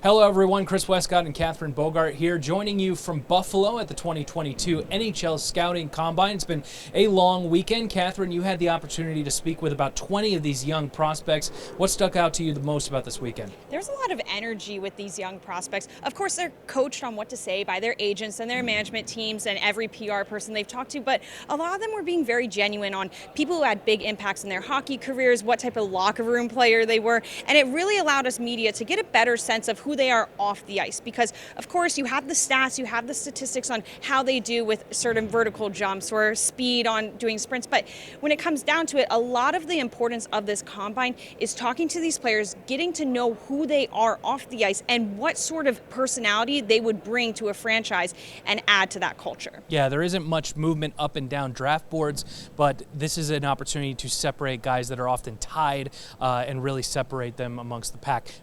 Hello everyone, Chris Wescott and Catherine Bogart here, joining you from Buffalo at the 2022 NHL Scouting Combine. It's been a long weekend. Catherine, you had the opportunity to speak with about 20 of these young prospects. What stuck out to you the most about this weekend? There's a lot of energy with these young prospects. Of course, they're coached on what to say by their agents and their management teams and every PR person they've talked to, but a lot of them were being very genuine on people who had big impacts in their hockey careers, what type of locker room player they were, and it really allowed us media to get a better sense of who they are off the ice, because of course you have the stats, you have the statistics on how they do with certain vertical jumps or speed on doing sprints, but when it comes down to it, a lot of the importance of this combine is talking to these players, getting to know who they are off the ice and what sort of personality they would bring to a franchise and add to that culture. Yeah, there isn't much movement up and down draft boards, but this is an opportunity to separate guys that are often tied and really separate them amongst the pack.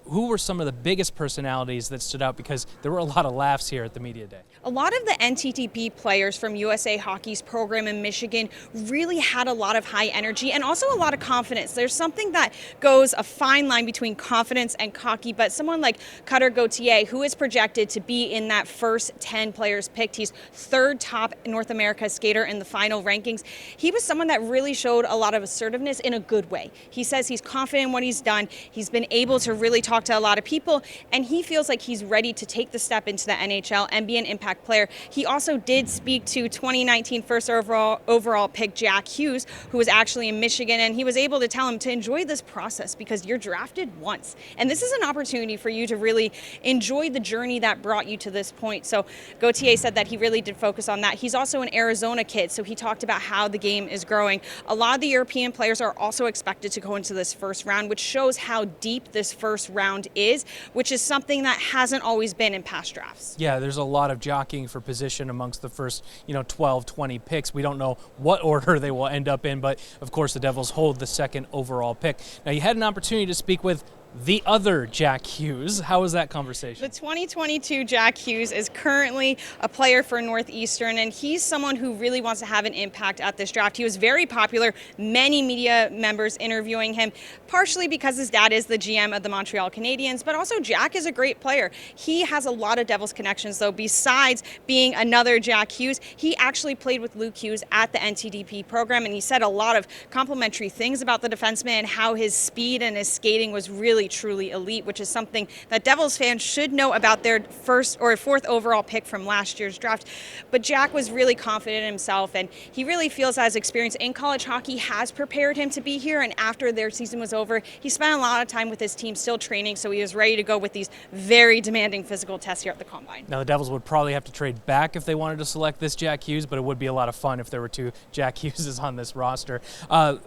Who were some of the biggest personalities that stood out? Because there were a lot of laughs here at the media day. A lot of the NTDP players from USA Hockey's program in Michigan really had a lot of high energy and also a lot of confidence. There's something that goes a fine line between confidence and cocky, but someone like Cutter Gauthier, who is projected to be in that first 10 players picked, he's third top North America skater in the final rankings. He was someone that really showed a lot of assertiveness in a good way. He says he's confident in what he's done. He's been able to really talk to a lot of people, and he feels like he's ready to take the step into the NHL and be an impact player. He also did speak to 2019 first overall pick Jack Hughes, who was actually in Michigan, and he was able to tell him to enjoy this process because you're drafted once, and this is an opportunity for you to really enjoy the journey that brought you to this point. So Gauthier said that he really did focus on that. He's also an Arizona kid, so he talked about how the game is growing. A lot of the European players are also expected to go into this first round, which shows how deep this first round is, which is something that hasn't always been in past drafts. Yeah, there's a lot of jockeying for position amongst the first, 12, 20 picks. We don't know what order they will end up in, but of course the Devils hold the second overall pick. Now, you had an opportunity to speak with the other Jack Hughes. How was that conversation? The 2022 Jack Hughes is currently a player for Northeastern, and he's someone who really wants to have an impact at this draft. He was very popular, many media members interviewing him, partially because his dad is the GM of the Montreal Canadiens, but also Jack is a great player. He has a lot of Devils connections, though. Besides being another Jack Hughes, he actually played with Luke Hughes at the NTDP program, and he said a lot of complimentary things about the defenseman and how his speed and his skating was really truly elite, which is something that Devils fans should know about their first or fourth overall pick from last year's draft. But Jack was really confident in himself, and he really feels that his experience in college hockey has prepared him to be here, and after their season was over, he spent a lot of time with his team still training, so he was ready to go with these very demanding physical tests here at the Combine. Now, the Devils would probably have to trade back if they wanted to select this Jack Hughes, but it would be a lot of fun if there were two Jack Hugheses on this roster.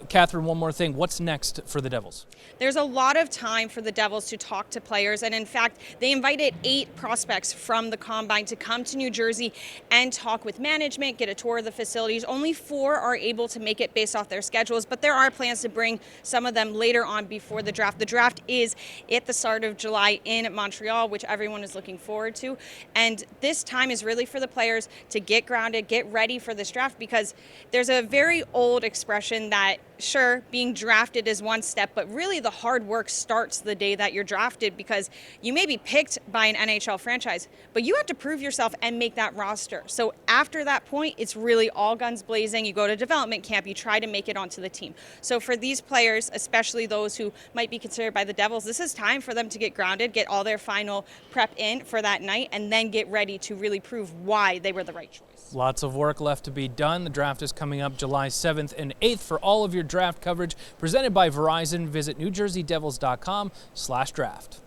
Catherine, one more thing. What's next for the Devils? There's a lot of time for the Devils to talk to players, and in fact, they invited 8 prospects from the Combine to come to New Jersey and talk with management, get a tour of the facilities. Only 4 are able to make it based off their schedules, but there are plans to bring some of them later on before the draft. The draft is at the start of July in Montreal, which everyone is looking forward to, and this time is really for the players to get grounded, get ready for this draft, because there's a very old expression that, sure, being drafted is one step, but really the hard work starts the day that you're drafted, because you may be picked by an NHL franchise, but you have to prove yourself and make that roster. So after that point, it's really all guns blazing. You go to development camp, you try to make it onto the team. So for these players, especially those who might be considered by the Devils, this is time for them to get grounded, get all their final prep in for that night, and then get ready to really prove why they were the right choice. Lots of work left to be done. The draft is coming up July 7th and 8th. For all of your draft coverage presented by Verizon, visit NewJerseyDevils.com/draft.